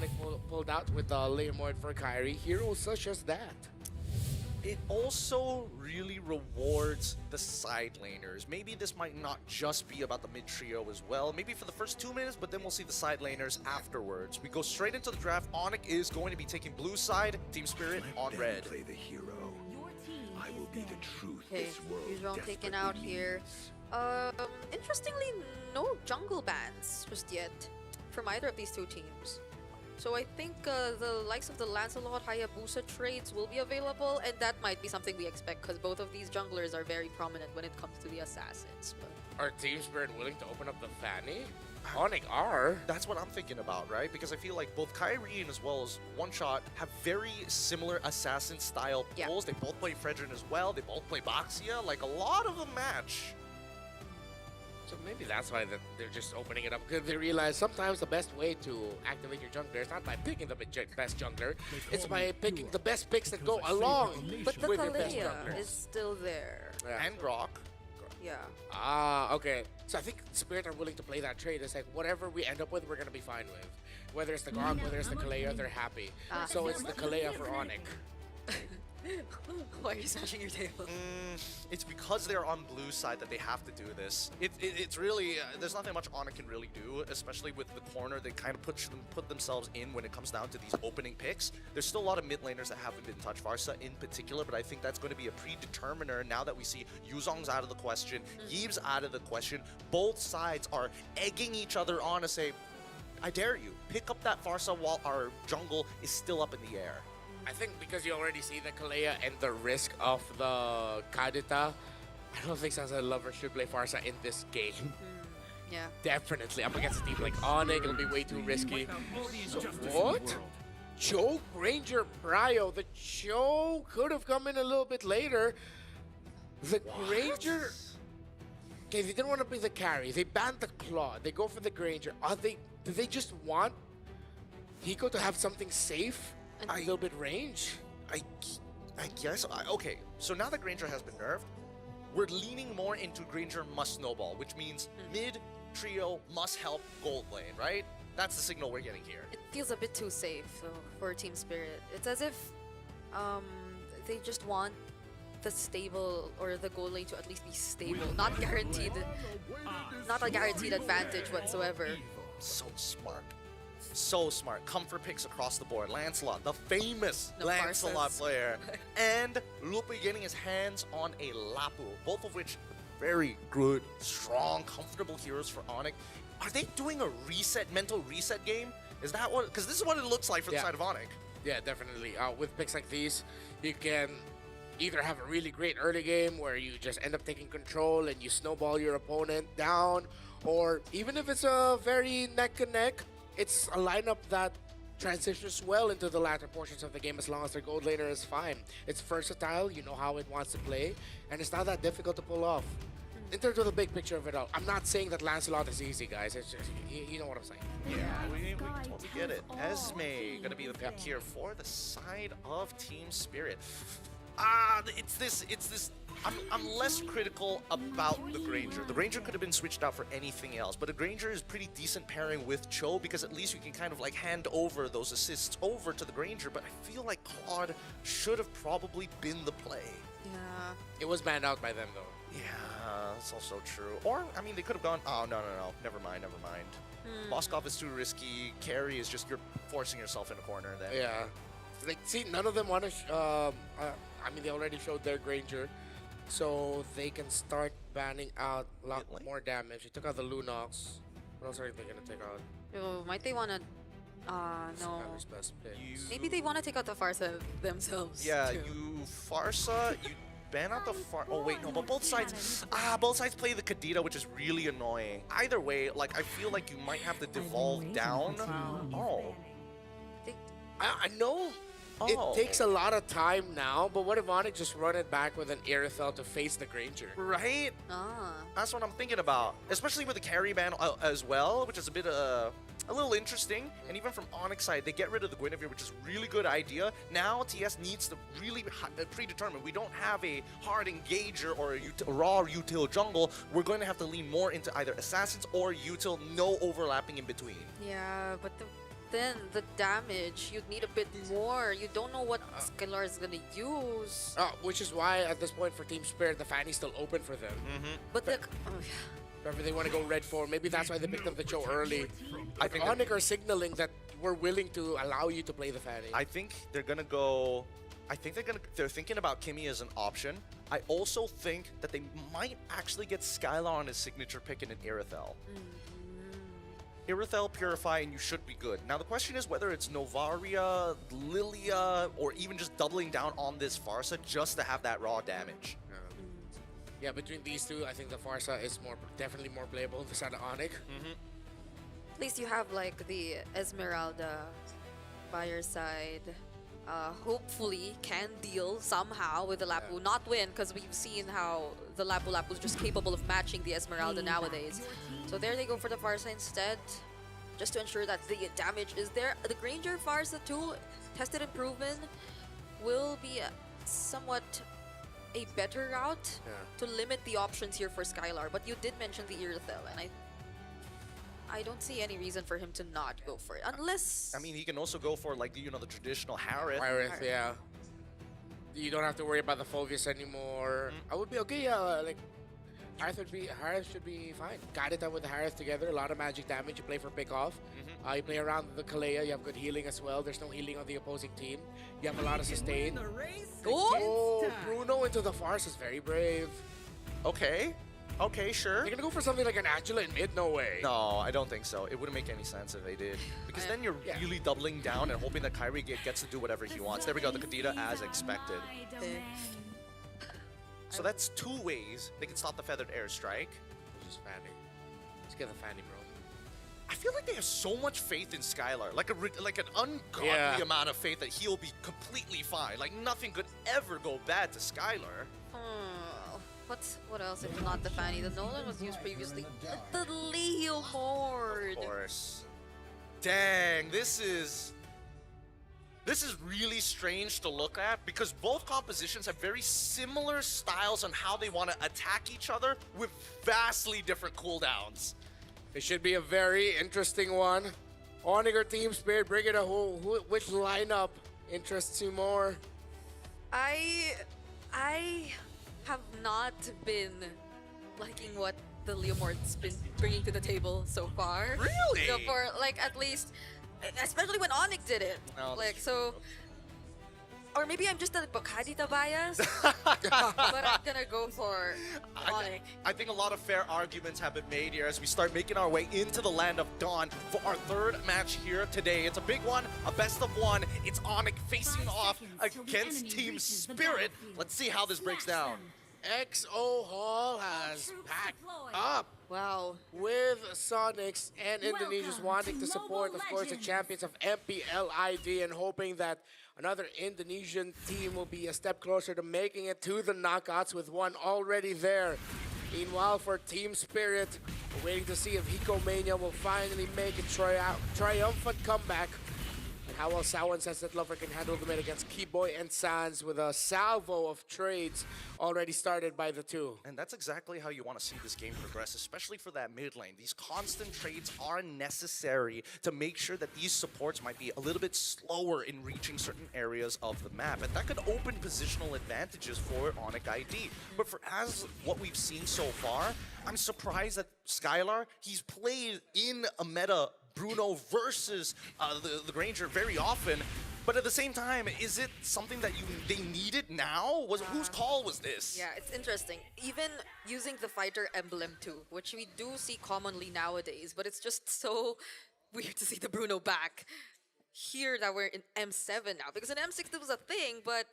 ONIC pulled out with the Leomord for Kairi. Heroes such as that. It also really rewards the side laners. Maybe this might not just be about the mid trio as well. Maybe for the first 2 minutes, but then we'll see the side laners afterwards. We go straight into the draft. ONIC is going to be taking blue side, Team Spirit on red. Play the hero. I will be the truth Okay, this world Yuzhong taken desperately out here. needs. Interestingly, no jungle bans just yet from either of these two teams. So I think the likes of the Lancelot Hayabusa trades will be available, and that might be something we expect because both of these junglers are very prominent when it comes to the assassins. But Are Team Spirit willing to open up the Fanny? ONIC are. That's what I'm thinking about, right? Because I feel like both Kairi and as well as One Shot have very similar assassin style Yeah. pulls. They both play Fredrin as well. They both play Boxia. Like a lot of them match. So maybe that's why they're just opening it up, because they realize sometimes the best way to activate your jungler is not by picking the best jungler, it's by picking the best picks that go along but the with your best Kalea junglers. is still there. Yeah. And Grok. Yeah. Ah, okay. So I think Spirit are willing to play that trade. It's like whatever we end up with, we're gonna be fine with. Whether it's the Grok, whether it's the Kalea, they're happy. Ah. So it's the Kalea for ONIC. Why are you smashing your table? It's because they're on blue side that they have to do this. It's really, there's nothing much ONIC can really do, especially with the corner they kind of put themselves in when it comes down to these opening picks. There's still a lot of mid laners that haven't been touched, Varsa in particular, but I think that's going to be a predeterminer now that we see Yuzong's out of the question, Yee's out of the question. Both sides are egging each other on to say, I dare you, pick up that Varsa while our jungle is still up in the air. I think because you already see the Kalea and the risk of the Kadita, I don't think Sansa Lover should play Farsa in this game. Yeah. Definitely. Up against a team like ONIC, it'll be way too risky. So what? Choke Ranger Prio. The choke could have come in a little bit later. The Granger... Okay, they didn't want to play the carry. They banned the Claw. They go for the Granger. Do they just want Hiko to have something safe? A little bit range? I guess. Okay, so now that Granger has been nerfed, we're leaning more into Granger must snowball, which means mid trio must help gold lane, right? That's the signal we're getting here. It feels a bit too safe though, for Team Spirit. It's as if they just want the stable or the goal lane to at least be stable, not guaranteed, not a guaranteed advantage whatsoever. So smart. So smart. Comfort picks across the board. Lancelot, the famous No Lancelot Parsons. player. And Lupe getting his hands on a Lapu. Both of which very good, strong, comfortable heroes for ONIC. Are they doing a mental reset game? Is that what? Because this is what it looks like for the Yeah. side of ONIC. Yeah, definitely. With picks like these, you can either have a really great early game where you just end up taking control and you snowball your opponent down, or even if it's a very neck and neck, it's a lineup that transitions well into the latter portions of the game as long as their gold laner is fine. It's versatile, you know how it wants to play, and it's not that difficult to pull off. In terms of the big picture of it all, I'm not saying that Lancelot is easy, guys. It's just, you know what I'm saying. Yeah, we totally get it. Esme gonna be the pick here for the side of Team Spirit. It's this. I'm less critical about the Granger. The Granger could have been switched out for anything else, but a Granger is pretty decent pairing with Cho because at least you can kind of like hand over those assists over to the Granger. But I feel like Claude should have probably been the play. Yeah. It was banned out by them, though. Yeah, that's also true. Or, I mean, they could have gone, oh, no. Never mind. Moskov is too risky. Carry is just, you're forcing yourself in a corner then. Yeah. Like, see, none of them want to... I mean, they already showed their Granger, so they can start banning out a lot more damage. They took out the Lunox. What else are they going to take out? Oh, might they wanna? No. Skylar's best pick. Maybe they wanna take out the Farsa themselves. Yeah, too. you Farsa, you ban out the Oh wait, no, but both sides play the Kadita, which is really annoying. Either way, like I feel like you might have to devolve down. Oh. I know it takes a lot of time now, but what if ONIC just run it back with an Irithel to face the Granger? Right? Ah. That's what I'm thinking about. Especially with the carry ban as well, which is a bit a little interesting. And even from ONIC side, they get rid of the Guinevere, which is a really good idea. Now TS needs to really predetermine. We don't have a hard engager or a raw util jungle. We're going to have to lean more into either assassins or util, no overlapping in between. Yeah, but then the damage, you'd need a bit more. You don't know what Skylar is gonna use. Which is why at this point for Team Spirit, the Fanny's still open for them. But the... Wherever they want to go red for, maybe that's why they picked up the Cho early. I think ONIC are signaling that we're willing to allow you to play the Fanny. I think they're gonna go. I think they're thinking about Kimmy as an option. I also think that they might actually get Skylar on his signature pick in an Irithel. Irithel, Purify, and you should be good. Now the question is whether it's Novaria, Lilia, or even just doubling down on this Farsa just to have that raw damage. Yeah, between these two, I think the Farsa is definitely more playable on the side of ONIC. At least you have like the Esmeralda by your side. Hopefully can deal somehow with the Lapu. Not win, because we've seen how the Lapu is just capable of matching the Esmeralda nowadays. So there they go for the Farsa instead, just to ensure that the damage is there. The Granger Farsa too, tested and proven, will be somewhat a better route to limit the options here for Skylar. But you did mention the Irithel, and I don't see any reason for him to not go for it, unless... I mean, he can also go for, like, the traditional Harith. Harith, yeah. You don't have to worry about the Fulvius anymore. I would be okay, like, Harith should be fine. Guided them with the Harith together, a lot of magic damage. You play for pick off. You play around the Kalea, you have good healing as well. There's no healing on the opposing team. You have a lot of sustain. Oh, Bruno into the Farce is very brave. Okay. Okay, sure. They're gonna go for something like an Angela in mid? No way. No, I don't think so. It wouldn't make any sense if they did. Because then you're really doubling down and hoping that Kairi gets to do whatever he wants. There we go, the Kadita as expected. So that's two ways they can stop the Feathered Airstrike. Just Fanny. Let's get the Fanny, bro. I feel like they have so much faith in Skylar. Like an ungodly amount of faith that he'll be completely fine. Like nothing could ever go bad to Skylar. What else if not the Fanny? The Nolan was used previously. The Leomord! Of course. Dang, this is really strange to look at because both compositions have very similar styles on how they want to attack each other with vastly different cooldowns. It should be a very interesting one. ONIC or Team Spirit, bring it home. Which lineup interests you more? I have not been liking what the Leomord's been bringing to the table so far. Really? So for like at least, especially when ONIC did it. No, like so, or maybe I'm just a Bocadita bias, but I'm gonna go for ONIC. I think a lot of fair arguments have been made here as we start making our way into the land of Dawn for our third match here today. It's a big one, a best of one. It's ONIC facing off against Team Spirit. Let's see how this breaks down. XO Hall has packed up. Wow. With Sonics and Indonesians wanting to support, of course, the champions of MPLID and hoping that another Indonesian team will be a step closer to making it to the knockouts with one already there. Meanwhile, for Team Spirit, we're waiting to see if Hiko Mania will finally make a triumphant comeback. And how well Sawan says that Lover can handle the mid against Kiboy and Sanz with a salvo of trades already started by the two. And that's exactly how you want to see this game progress, especially for that mid lane. These constant trades are necessary to make sure that these supports might be a little bit slower in reaching certain areas of the map. And that could open positional advantages for ONIC ID. But for as what we've seen so far, I'm surprised that Skylar, he's played in a meta Bruno versus the Granger very often, but at the same time, is it something that they needed now? Whose call was this? Yeah, it's interesting. Even using the fighter emblem too, which we do see commonly nowadays, but it's just so weird to see the Bruno back here that we're in M7 now, because in M6 it was a thing, but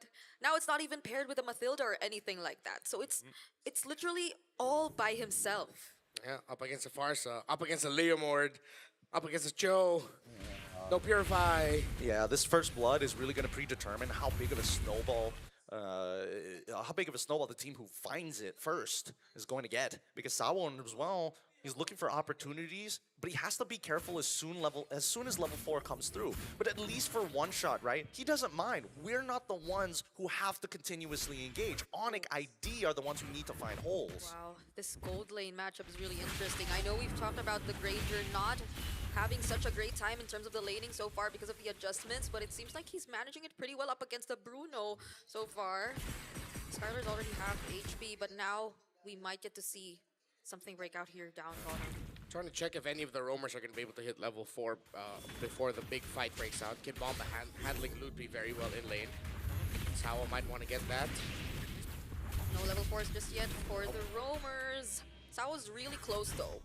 now it's not even paired with a Mathilda or anything like that. So it's literally all by himself. Yeah, up against a Farsa, up against a Leomord, up against a Joe. No Purify. Yeah, this first blood is really going to predetermine how big of a snowball the team who finds it first is going to get. Because Sawon as well, He's looking for opportunities, but he has to be careful as soon as level 4 comes through. But at least for one shot, right? He doesn't mind. We're not the ones who have to continuously engage. ONIC ID are the ones who need to find holes. Wow, this gold lane matchup is really interesting. I know we've talked about the Granger not having such a great time in terms of the laning so far because of the adjustments, but it seems like he's managing it pretty well up against the Bruno so far. Skylar's already half HP, but now we might get to see something break out here down bottom. Trying to check if any of the roamers are going to be able to hit level 4 before the big fight breaks out. Kid Bomba handling Ludwig very well in lane. Sawa might want to get that. No level 4s just yet for the roamers. Sawa's really close though.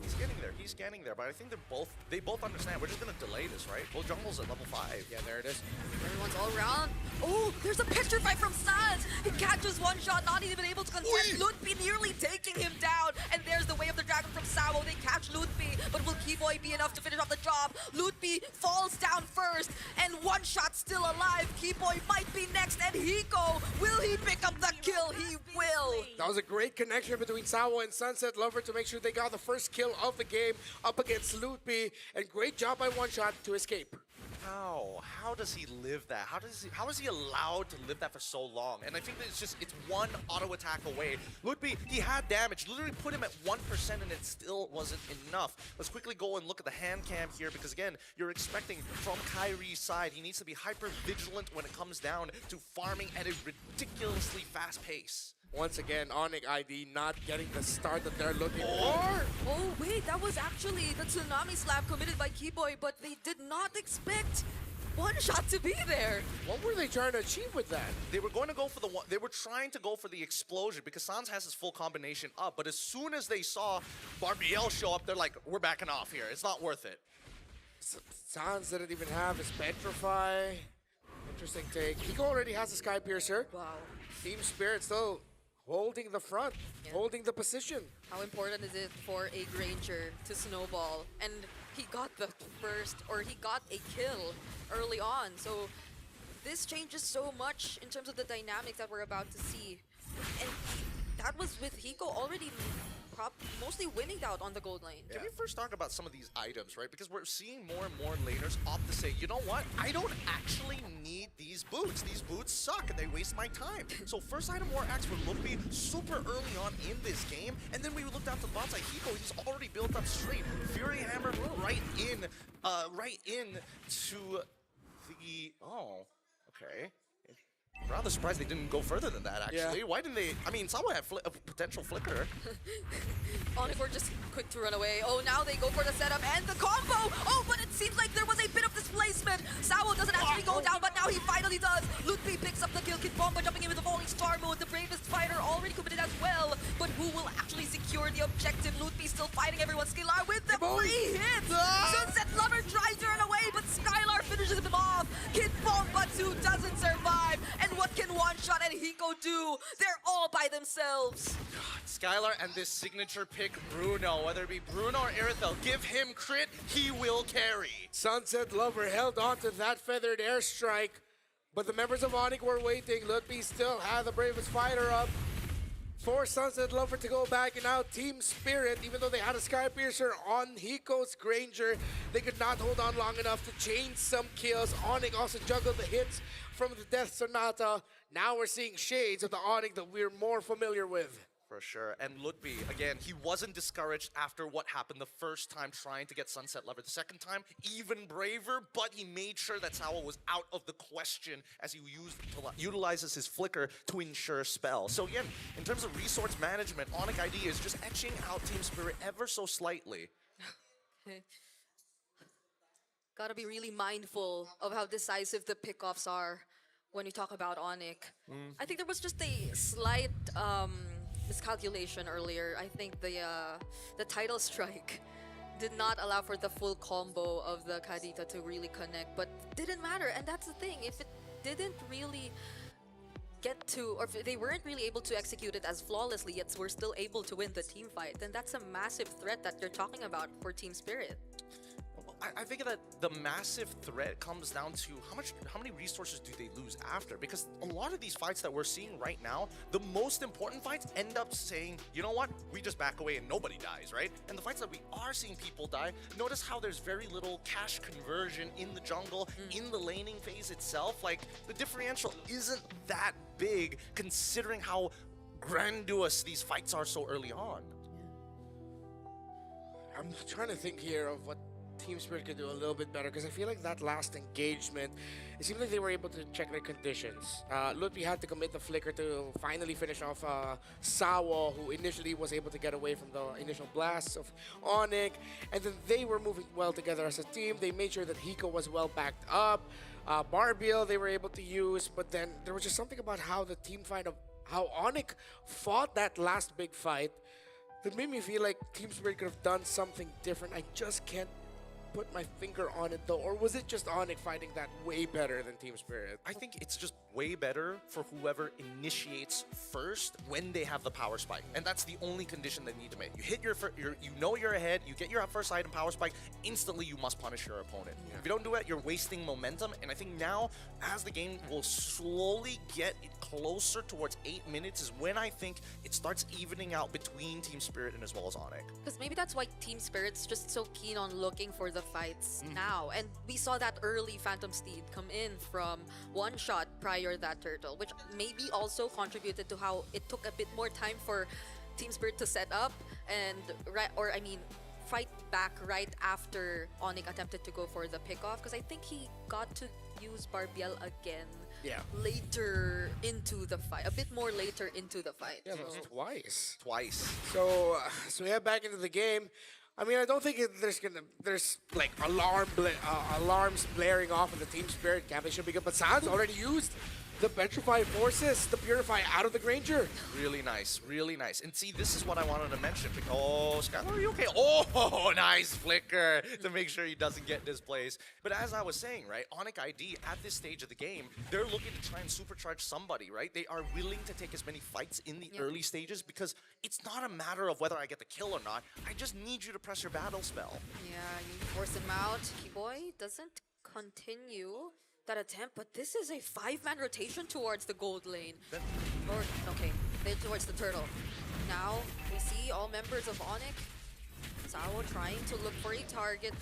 He's getting there, but I think they both understand. We're just gonna delay this, right? Well, jungle's at level 5. Yeah, there it is. Everyone's all around. Oh, there's a picture fight from sanz. He catches one shot, not even able to contest. Ludwig nearly taking him down. And there's the way of the dragon from Sawo. They catch Ludwig, but will kiboy be enough to finish off the job? Ludwig falls down first, and one shot still alive. Kiboy might be next, and Hiko, will he pick up the kill? He will. That was a great connection between Sawa and Sunset Lover to make sure they got the first kill of the game up against Ludwig, and great job by One Shot to escape. How does he live that? How is he allowed to live that for so long? And I think that it's one auto attack away. Ludwig, he had damage. Literally put him at 1% and it still wasn't enough. Let's quickly go and look at the hand cam here because again, you're expecting from Kairi's side, he needs to be hyper vigilant when it comes down to farming at a ridiculously fast pace. Once again, ONIC ID not getting the start that they're looking for. Oh wait, that was actually the tsunami slap committed by Kiboy, but they did not expect One Shot to be there. What were they trying to achieve with that? They were going to go for the one. They were trying to go for the explosion because Sanz has his full combination up. But as soon as they saw Barbiel show up, they're like, "We're backing off here. It's not worth it." Sanz didn't even have his Petrify. Interesting take. Hiko already has a Sky Piercer. Wow. Team Spirit still holding the front, holding the position. How important is it for a Granger to snowball? And he got the first, or he got a kill early on. So this changes so much in terms of the dynamics that we're about to see. And that was with Hiko already mostly winning out on the gold lane. Can we first talk about some of these items, right? Because we're seeing more and more laners opt to say, you know what? I don't actually need these boots. These boots suck and they waste my time. So first item war acts for Luffy super early on in this game. And then we looked down to the bot side. Hiko, he's already built up straight. Fury Hammer right in to the... Oh, okay. Rather surprised they didn't go further than that, actually. Yeah. Why didn't they? I mean, Sawa had a potential flicker. ONIC were just quick to run away. Oh, now they go for the setup and the combo. Oh, but it seems like there was a bit of displacement. Sawa doesn't actually go down, but now he finally does. Ludwig picks up the kill. Kid Bomba jumping in with the falling star mode. The bravest fighter already committed as well. But who will actually secure the objective? Ludwig still fighting everyone. Skylar with the free hit. Sunset Lover tries to run away, but Skylar finishes him off. Kid Bomba 2 doesn't survive. And what can One Shot and Hiko do? They're all by themselves. Skylar and this signature pick, Bruno. Whether it be Bruno or Irithel, give him crit, he will carry. Sunset Lover held on to that feathered airstrike, but the members of ONIC were waiting. Ludwig still had the bravest fighter up. For Sunset Lover to go back, and now Team Spirit, even though they had a Sky Piercer on Hiko's Granger, they could not hold on long enough to chain some kills. ONIC also juggled the hits from the Death Sonata. Now we're seeing shades of the ONIC that we're more familiar with. For sure. And Ludwig, again, he wasn't discouraged after what happened the first time trying to get Sunset Lover. The second time, even braver, but he made sure that Sawa was out of the question as he utilizes his flicker to ensure spell. So again, in terms of resource management, ONIC ID is just etching out Team Spirit ever so slightly. Gotta be really mindful of how decisive the pickoffs are when you talk about ONIC. I think there was just a slight miscalculation earlier. I think the title strike did not allow for the full combo of the Kadita to really connect, but didn't matter. And that's the thing, if it didn't really get to, or if they weren't really able to execute it as flawlessly, yet we're still able to win the team fight, then that's a massive threat that you're talking about for Team Spirit. I think that the massive threat comes down to how many resources do they lose after? Because a lot of these fights that we're seeing right now, the most important fights end up saying, you know what, we just back away and nobody dies, right? And the fights that we are seeing people die, notice how there's very little cash conversion in the jungle, in the laning phase itself. Like, the differential isn't that big considering how grandiose these fights are so early on. I'm trying to think here of what Team Spirit could do a little bit better, because I feel like that last engagement, it seemed like they were able to check their conditions. Ludwig had to commit the flicker to finally finish off Sawo, who initially was able to get away from the initial blasts of ONIC, and then they were moving well together as a team. They made sure that Hiko was well backed up. Barbiel they were able to use, but then there was just something about how the team fight of how ONIC fought that last big fight that made me feel like Team Spirit could have done something different. I just can't put my finger on it though. Or was it just ONIC fighting that way better than Team Spirit? I think it's just way better for whoever initiates first when they have the power spike. And that's the only condition they need to make. You hit your you know you're ahead, you get your first item power spike, instantly you must punish your opponent. If you don't do it, you're wasting momentum. And I think now, as the game will slowly get closer towards 8 minutes, is when I think it starts evening out between Team Spirit and as well as ONIC. Because maybe that's why Team Spirit's just so keen on looking for the fights now. And we saw that early Phantom Steed come in from one shot prior that turtle, which maybe also contributed to how it took a bit more time for Team Spirit to set up and fight back right after ONIC attempted to go for the pickoff, because I think he got to use Barbiel again later into the fight, a bit more later into the fight. Yeah, that was twice. So So yeah, back into the game. I mean, I don't think there's like alarms blaring off in the Team Spirit camp. They should be good, but sanz already used the Petrify Forces, the Purify out of the Granger. really nice, really nice. And see, this is what I wanted to mention. Oh, Skylar, are you okay? Oh, nice flicker to make sure he doesn't get displaced. But as I was saying, right, ONIC ID at this stage of the game, they're looking to try and supercharge somebody, right? They are willing to take as many fights in the early stages because it's not a matter of whether I get the kill or not. I just need you to press your battle spell. Yeah, you force him out. Kiboy doesn't continue that attempt, but this is a 5-man rotation towards the gold lane. They're towards the turtle. Now we see all members of ONIC. Sawo trying to look for a target.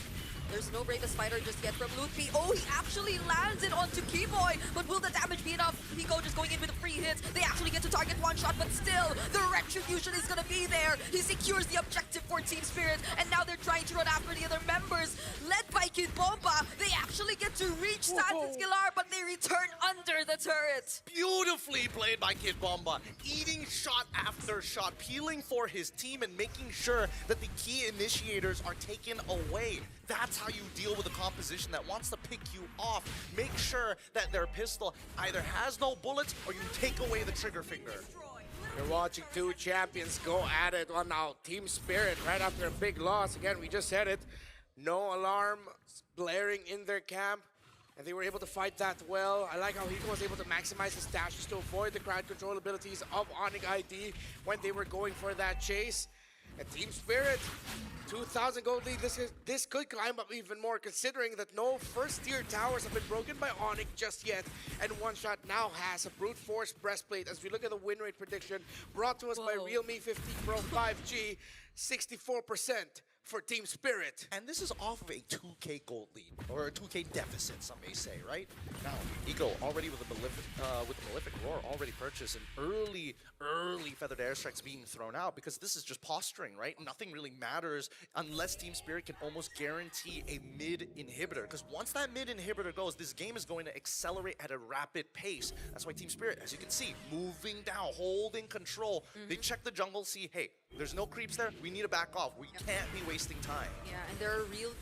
There's no Bravest Fighter just yet from Ludwig. Oh, he actually lands it onto Kiboy, but will the damage be enough? Hiko just going in with a free hit. They actually get to target one shot, but still, the Retribution is gonna be there. He secures the objective for Team Spirit, and now they're trying to run after the other members. Led by Kid Bomba, they actually get to reach sanz and Skylar, but they return under the turret. Beautifully played by Kid Bomba, eating shot after shot, peeling for his team and making sure that the key initiators are taken away. That's how you deal with a composition that wants to pick you off. Make sure that their pistol either has no bullets or you take away the trigger finger. You're watching two champions go at it. Well, now Team Spirit, right after a big loss, again, we just said it, no alarm blaring in their camp, and they were able to fight that well. I like how Hiko was able to maximize his stashes to avoid the crowd control abilities of ONIC ID when they were going for that chase. And Team Spirit, 2,000 gold lead. This could climb up even more, considering that no first-tier towers have been broken by ONIC just yet. And One Shot now has a brute force breastplate. As we look at the win rate prediction brought to us by Realme 50 Pro 5G, 64% for Team Spirit. And this is off of a 2K gold lead, or a 2K deficit, some may say, right? Now, Ego already with the Malefic Roar already purchased, and early Feathered Airstrikes being thrown out, because this is just posturing, right? Nothing really matters unless Team Spirit can almost guarantee a mid inhibitor, because once that mid inhibitor goes, this game is going to accelerate at a rapid pace. That's why Team Spirit, as you can see, moving down, holding control. They check the jungle, see, hey, there's no creeps there, we need to back off. We can't be wasting time. Yeah, and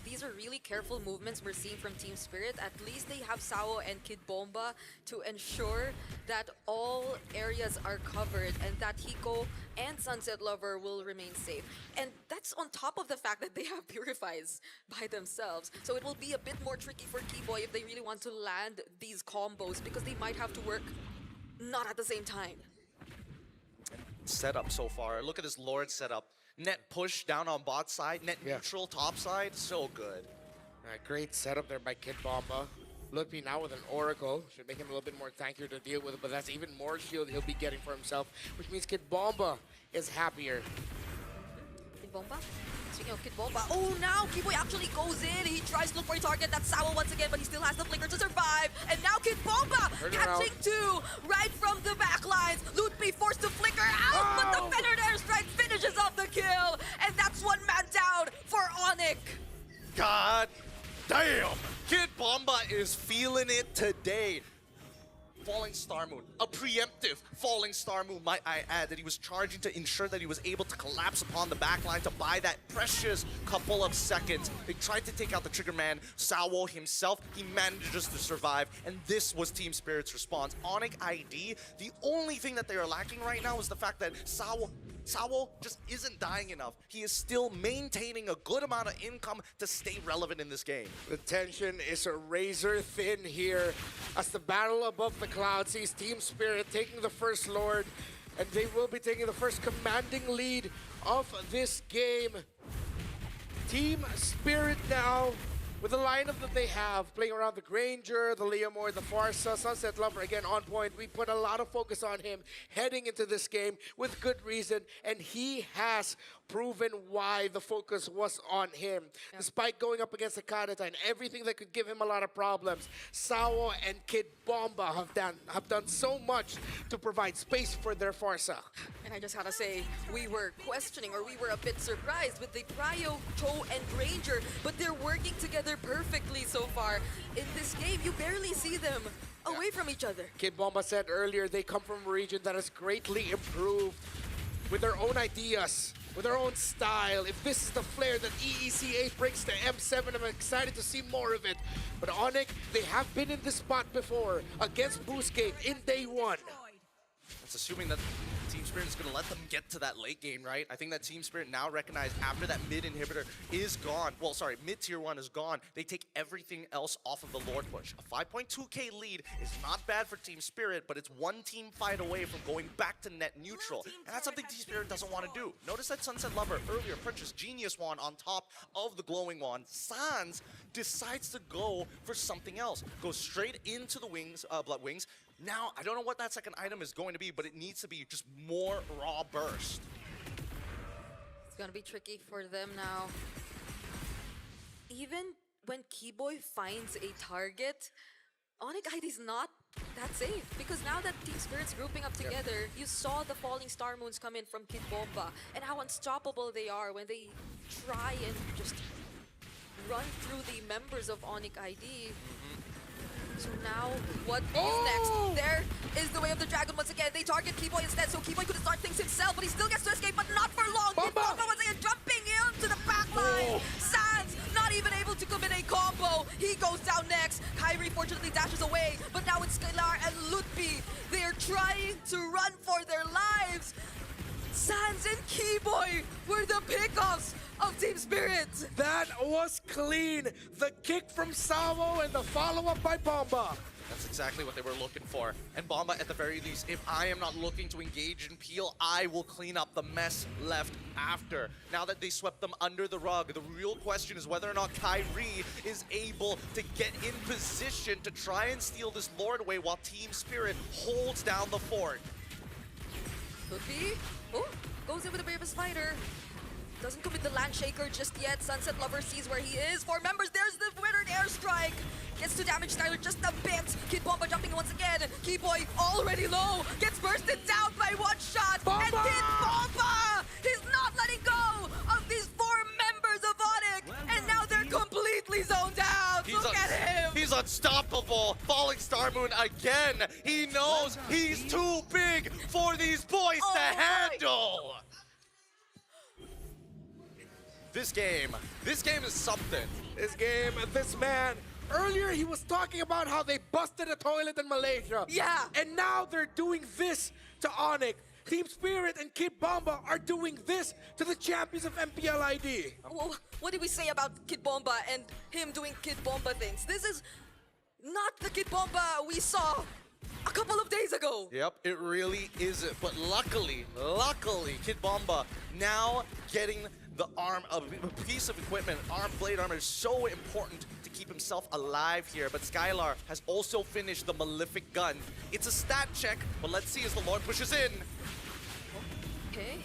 these are really careful movements we're seeing from Team Spirit. At least they have Sawo and Kid Bomba to ensure that all areas are covered and that Hiko and Sunset Lover will remain safe. And that's on top of the fact that they have Purifies by themselves. So it will be a bit more tricky for Kiboy if they really want to land these combos, because they might have to work not at the same time. Setup so far. Look at this Lord setup. Net push down on bot side, net neutral top side. So good. Great setup there by Kid Bomba. Loopy now with an Oracle. Should make him a little bit more tankier to deal with, but that's even more shield he'll be getting for himself, which means Kid Bomba is happier. Kid Bomba? Speaking of Kid Bomba, oh, now Kiboy actually goes in. He tries to look for a target. That's Sawa once again, but he still has the flicker to survive. And now Kid Bomba catching two right from the back lines. Lootby forced to flicker out, but the Fennered Airstrike finishes off the kill. And that's one man down for ONIC. God damn! Kid Bomba is feeling it today. Falling Star Moon, a preemptive Falling Star Moon, might I add, that he was charging to ensure that he was able to collapse upon the backline to buy that precious couple of seconds. They tried to take out the trigger man, Sawo himself. He manages to survive, and this was Team Spirit's response. ONIC ID, the only thing that they are lacking right now is the fact that Sawo just isn't dying enough. He is still maintaining a good amount of income to stay relevant in this game. The tension is razor thin here as the battle above the clouds sees Team Spirit taking the first Lord, and they will be taking the first commanding lead of this game. Team Spirit now, with the lineup that they have, playing around the Granger, the Leomore, the Farsa, Sunset Lover again on point. We put a lot of focus on him heading into this game with good reason, and he has proven why the focus was on him. Despite going up against the Kadeta and everything that could give him a lot of problems, Sawo and Kid Bomba have done so much to provide space for their Farsa. And I just gotta say, we were questioning, or we were a bit surprised with the Prio, Cho, and Granger, but they're working together perfectly so far. In this game, you barely see them away from each other. Kid Bomba said earlier they come from a region that has greatly improved with their own ideas, with their own style. If this is the flair that EECA brings to M7, I'm excited to see more of it. But ONIC, they have been in this spot before against Boostgate in day one. That's assuming that Team Spirit is going to let them get to that late game, right? I think that Team Spirit now recognize after that mid inhibitor is gone, well, sorry, mid tier 1 is gone, they take everything else off of the Lord push. A 5.2k lead is not bad for Team Spirit, but it's one team fight away from going back to net neutral. And that's something Team Spirit doesn't want to do. Notice that Sunset Lover earlier purchased Genius Wand on top of the Glowing Wand. Sanz decides to go for something else. Goes straight into the wings, Blood Wings. Now, I don't know what that second item is going to be, but it needs to be just more raw burst. It's gonna be tricky for them now. Even when Kiboy finds a target, ONIC ID is not that safe. Because now that Team Spirit's grouping up together, you saw the falling star moons come in from Kid Bomba and how unstoppable they are when they try and just run through the members of ONIC ID. So now, what is next? There is the way of the dragon once again. They target Kiboy instead, so Kiboy could start things himself, but he still gets to escape, but not for long. Kid Bomba once again jumping into the backline. Sanz not even able to commit a combo. He goes down next. Kairi fortunately dashes away, but now it's Skylar and Lootby. They're trying to run for their lives. Sanz and Kiboy were the pickoffs of Team Spirit. That was clean. The kick from Sawo and the follow-up by Bomba. That's exactly what they were looking for. And Bomba, at the very least, if I am not looking to engage in Peel, I will clean up the mess left after. Now that they swept them under the rug, the real question is whether or not Kairi is able to get in position to try and steal this Lord away while Team Spirit holds down the fort. Lootby, goes in with the bravest fighter. Doesn't commit the land shaker just yet. Sunset Lover sees where he is. 4 members, there's the Fennered Airstrike. Gets to damage Skylar just a bit. Kid Bomba jumping once again. Kiboy already low. Gets bursted down by one shot. Bomba! And Kid Bomba! He's not letting go of these 4 members of ONIC. And now they're completely zoned out. Look at him. He's unstoppable. Falling Star Moon again. He knows he's too big for these boys to handle. This game is something. This man, earlier he was talking about how they busted a toilet in Malaysia. Yeah. And now they're doing this to ONIC. Team Spirit and Kid Bomba are doing this to the champions of MPL ID. Well, what did we say about Kid Bomba and him doing Kid Bomba things? This is not the Kid Bomba we saw a couple of days ago. Yep, it really isn't. But luckily, Kid Bomba now getting the arm, a piece of equipment, blade armor is so important to keep himself alive here. But Skylar has also finished the Malefic Gun. It's a stat check, but let's see as the Lord pushes in. Okay.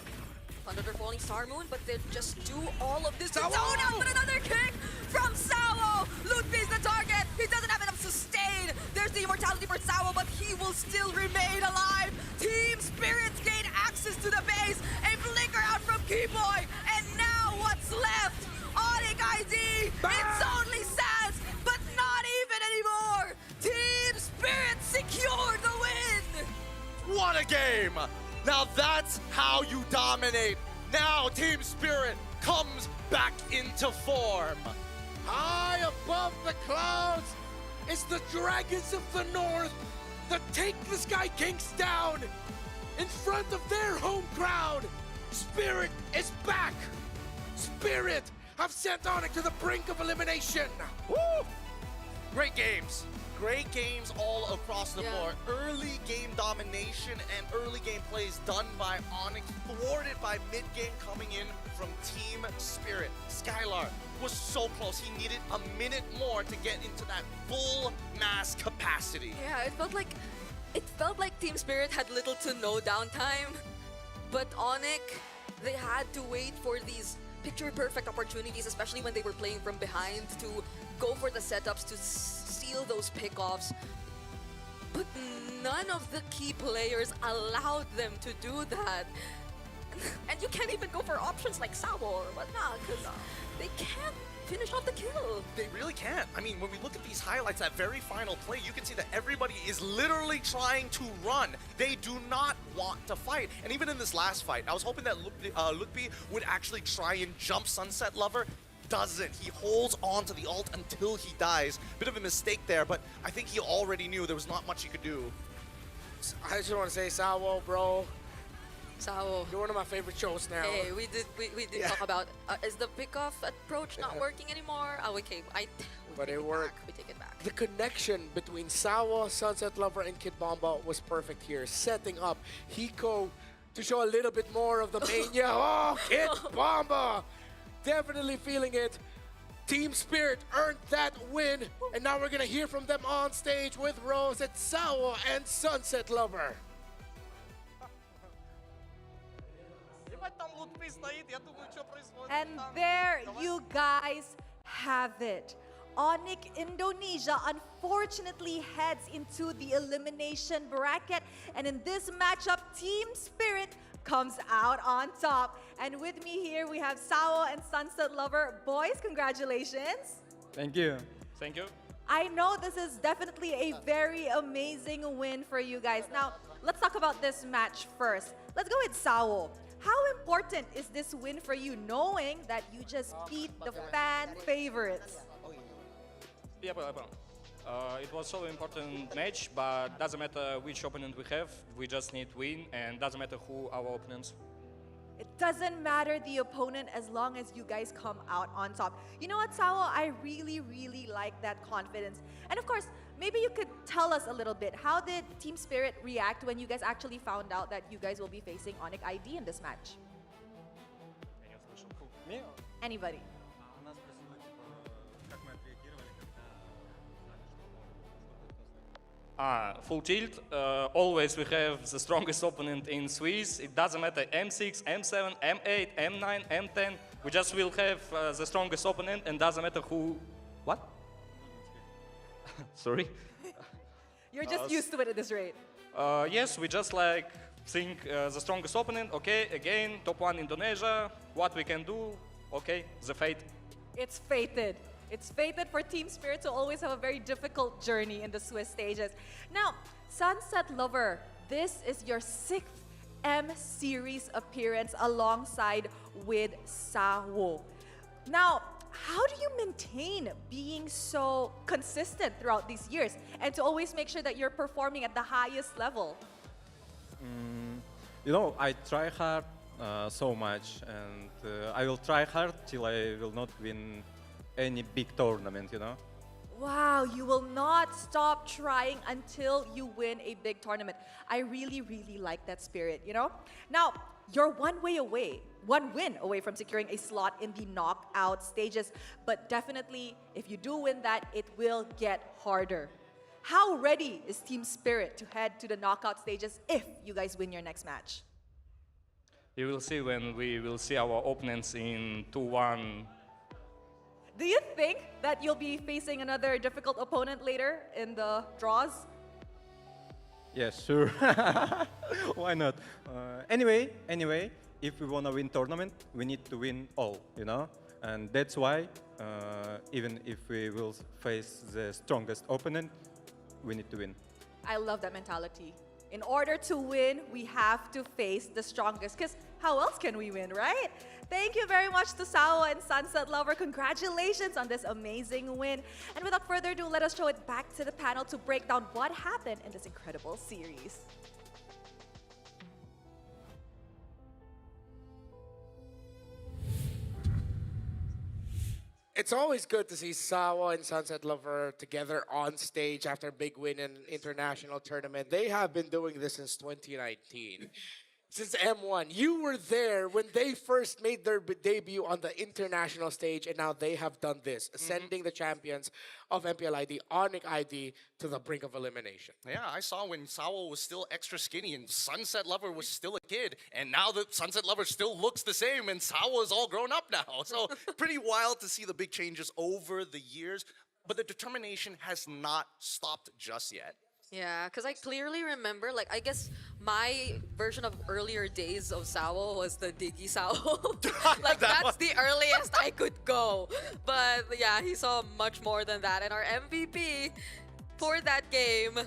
Under the falling star moon, but they just do all of this to Sawo! zone out, but another kick from Sawo! Ludwig's the target! He doesn't have enough sustain! There's the immortality for Sawo, but he will still remain alive! Team Spirits gain access to the base! A flicker out from Kiboy! And now what's left? ONIC ID! It's only sanz, but not even anymore! Team Spirits secured the win! What a game! Now that's how you dominate. Now Team Spirit comes back into form. High above the clouds is the Dragons of the North that take the Sky Kings down in front of their home crowd. Spirit is back. Spirit have sent ONIC to the brink of elimination. Woo! Great games. Great games all across the board. Early game domination and early game plays done by ONIC, thwarted by mid-game coming in from Team Spirit. Skylar was so close. He needed a minute more to get into that full mass capacity. Yeah, it felt like Team Spirit had little to no downtime. But ONIC, they had to wait for these picture-perfect opportunities, especially when they were playing from behind, to go for the setups to steal those pickoffs. But none of the key players allowed them to do that. And you can't even go for options like Sawo or whatnot, because they can't finish off the kill. They really can't. I mean, when we look at these highlights, that very final play, you can see that everybody is literally trying to run. They do not want to fight. And even in this last fight, I was hoping that Lukby would actually try and jump Sunset Lover. Doesn't. He holds on to the ult until he dies. Bit of a mistake there, but I think he already knew there was not much he could do. I just want to say, Sawo, bro, Sawo. you're one of my favorite shows now. Hey, we did talk about is the pickoff approach not working anymore? Oh, okay, But it worked. We take it back. The connection between Sawo, Sunset Lover, and Kid Bomba was perfect here, setting up Hiko to show a little bit more of the mania. Oh, Kid Bomba! Definitely feeling it. Team Spirit earned that win, and now we're gonna hear from them on stage with Rose at Sawo and Sunset Lover. And there you guys have it. ONIC Indonesia unfortunately heads into the elimination bracket. And in this matchup, Team Spirit comes out on top. And with me here, we have Sawo and Sunset Lover. Boys, congratulations. Thank you. Thank you. I know this is definitely a very amazing win for you guys. Now, let's talk about this match first. Let's go with Sawo. How important is this win for you, knowing that you just beat the fan favorites? Yeah, it was so important match, but doesn't matter which opponent we have. We just need win, and doesn't matter who our opponents. It doesn't matter the opponent as long as you guys come out on top. You know what, Sawo? I really, really like that confidence. And of course, maybe you could tell us a little bit. How did Team Spirit react when you guys actually found out that you guys will be facing ONIC ID in this match? Me? Anybody? Full tilt. Always we have the strongest opponent in Swiss. It doesn't matter M6, M7, M8, M9, M10. We just will have the strongest opponent, and doesn't matter who. What? Sorry. You're just used to it at this rate. Yes, we just like think the strongest opponent. Okay, again, top one Indonesia. What we can do? Okay, the fate. It's fated. It's fated for Team Spirit to always have a very difficult journey in the Swiss stages. Now, Sunset Lover, this is your 6th M Series appearance alongside with Sawo. Now, how do you maintain being so consistent throughout these years and to always make sure that you're performing at the highest level? You know, I try hard so much, and I will try hard till I will not win any big tournament, you know? Wow, you will not stop trying until you win a big tournament. I really, really like that spirit, you know? Now, you're one win away from securing a slot in the knockout stages. But definitely, if you do win that, it will get harder. How ready is Team Spirit to head to the knockout stages if you guys win your next match? You will see when we will see our opponents in 2-1. Do you think that you'll be facing another difficult opponent later in the draws? Yes, sure. Why not? Anyway, if we want to win tournament, we need to win all, you know? And that's why, even if we will face the strongest opponent, we need to win. I love that mentality. In order to win, we have to face the strongest, because how else can we win, right? Thank you very much to Sao and Sunset Lover. Congratulations on this amazing win. And without further ado, let us show it back to the panel to break down what happened in this incredible series. It's always good to see Sawa and Sunset Lover together on stage after a big win in an international tournament. They have been doing this since 2019. Since M1, you were there when they first made their debut on the international stage, and now they have done this, ascending the champions of MPLID, ONIC ID, to the brink of elimination. Yeah, I saw when Sawa was still extra skinny and Sunset Lover was still a kid, and now the Sunset Lover still looks the same and Sawa is all grown up now. So pretty wild to see the big changes over the years, but the determination has not stopped just yet. Yeah, because I clearly remember, like, I guess my version of earlier days of Sao was the Diggy Sao. Like, that's the earliest I could go. But yeah, he saw much more than that. And our MVP for that game,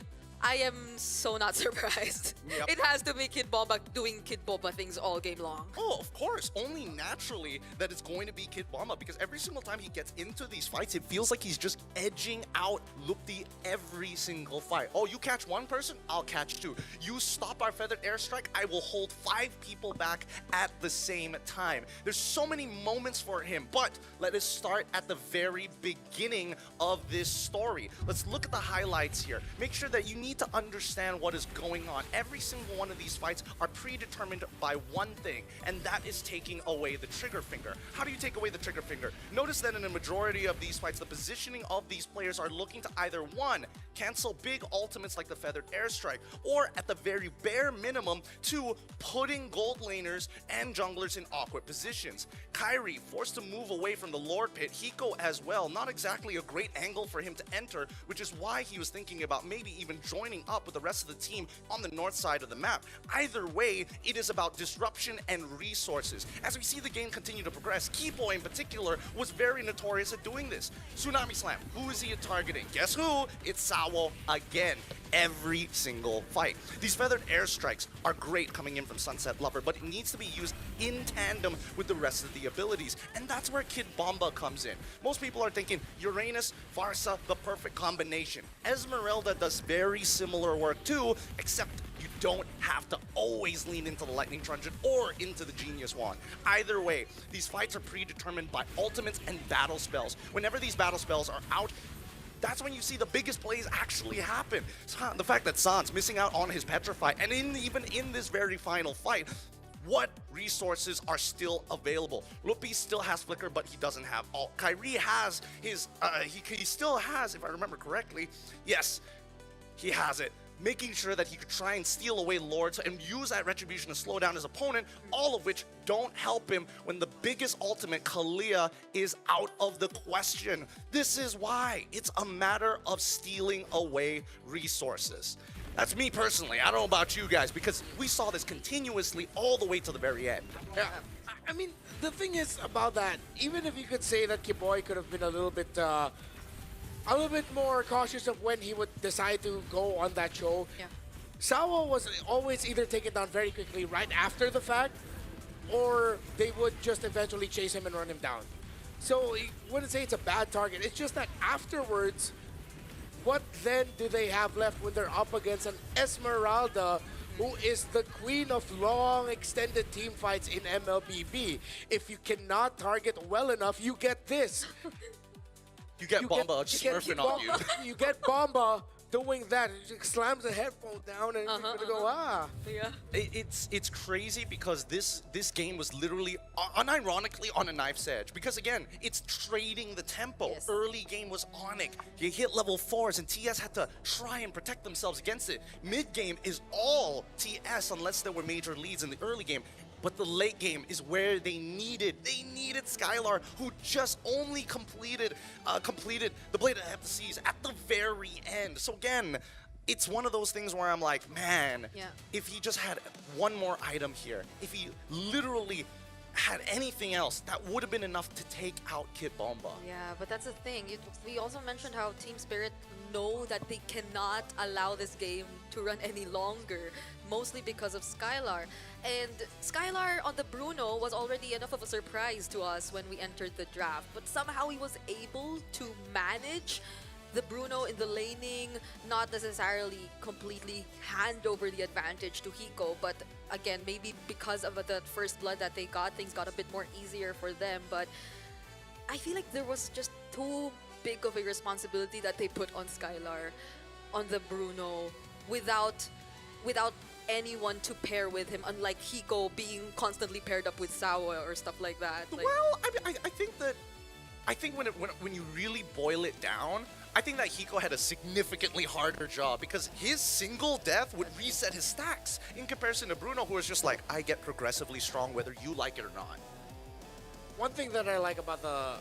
I am so not surprised. Yep. It has to be Kid Bomba doing Kid Bomba things all game long. Oh, of course. Only naturally that it's going to be Kid Bomba, because every single time he gets into these fights, it feels like he's just edging out Lupti every single fight. Oh, you catch one person? I'll catch two. You stop our feathered airstrike? I will hold 5 people back at the same time. There's so many moments for him, but let us start at the very beginning of this story. Let's look at the highlights here. Make sure that you need to understand what is going on. Every single one of these fights are predetermined by one thing, and that is taking away the trigger finger. How do you take away the trigger finger? Notice that in a majority of these fights, the positioning of these players are looking to either, one, cancel big ultimates like the feathered airstrike, or at the very bare minimum, two, putting gold laners and junglers in awkward positions. Kairi forced to move away from the Lord Pit, Hiko as well. Not exactly a great angle for him to enter, which is why he was thinking about maybe even joining up with the rest of the team on the north side of the map. Either way, it is about disruption and resources. As we see the game continue to progress, Kiboy in particular was very notorious at doing this. Tsunami Slam, who is he targeting? Guess who? It's Sawo again. Every single fight. These feathered airstrikes are great coming in from Sunset Lover, but it needs to be used in tandem with the rest of the abilities, and that's where Kid Bomba comes in. Most people are thinking Uranus, Farsa, the perfect combination. Esmeralda does very similar work too, except you don't have to always lean into the Lightning Truncheon or into the Genius Wand. Either way, these fights are predetermined by ultimates and battle spells. Whenever these battle spells are out, that's when you see the biggest plays actually happen. The fact that Sanz missing out on his Petrify, and even in this very final fight, what resources are still available? Lupi still has Flicker, but he doesn't have all. Kairi has his, he still has, if I remember correctly, yes, he has it. Making sure that he could try and steal away Lords and use that Retribution to slow down his opponent, all of which don't help him when the biggest ultimate, Kalia, is out of the question. This is why it's a matter of stealing away resources. That's me personally. I don't know about you guys, because we saw this continuously all the way to the very end. Yeah, I mean, the thing is about that, even if you could say that Kiboy could have been a little bit more cautious of when he would decide to go on that show. Yeah. Sawa was always either taken down very quickly right after the fact, or they would just eventually chase him and run him down. So I wouldn't say it's a bad target. It's just that afterwards, what then do they have left when they're up against an Esmeralda, who is the queen of long extended team fights in MLBB? If you cannot target well enough, you get this. You get Bomba smurfing on you. You get Bomba doing that. He just slams the headphone down and he's gonna go, ah. Yeah. It's crazy because this game was literally unironically on a knife's edge, because again, it's trading the tempo. Yes. Early game was ONIC. You hit level 4s and TS had to try and protect themselves against it. Mid game is all TS unless there were major leads in the early game. But the late game is where they needed Skylar, who just only completed the Blade of Heptaseas at the very end. So again, it's one of those things where I'm like, man, Yeah. if he just had one more item here, if he literally had anything else, that would have been enough to take out Kid Bomba. Yeah, but that's the thing. We also mentioned how Team Spirit know that they cannot allow this game to run any longer, mostly because of Skylar. And Skylar on the Bruno was already enough of a surprise to us when we entered the draft, but somehow he was able to manage the Bruno in the laning, not necessarily completely hand over the advantage to Hiko, but again, maybe because of the first blood that they got, things got a bit more easier for them. But I feel like there was just too big of a responsibility that they put on Skylar, on the Bruno, without anyone to pair with him, unlike Hiko being constantly paired up with Sawa or stuff like that. Like, Well, I think when you really boil it down, I think that Hiko had a significantly harder job because his single death would reset his stacks in comparison to Bruno, who was just like, I get progressively strong whether you like it or not. One thing that I like about the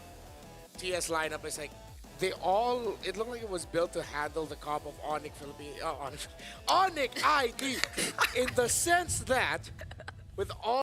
TS lineup is like it looked like it was built to handle the comp of ONIC ONIC ID in the sense that with all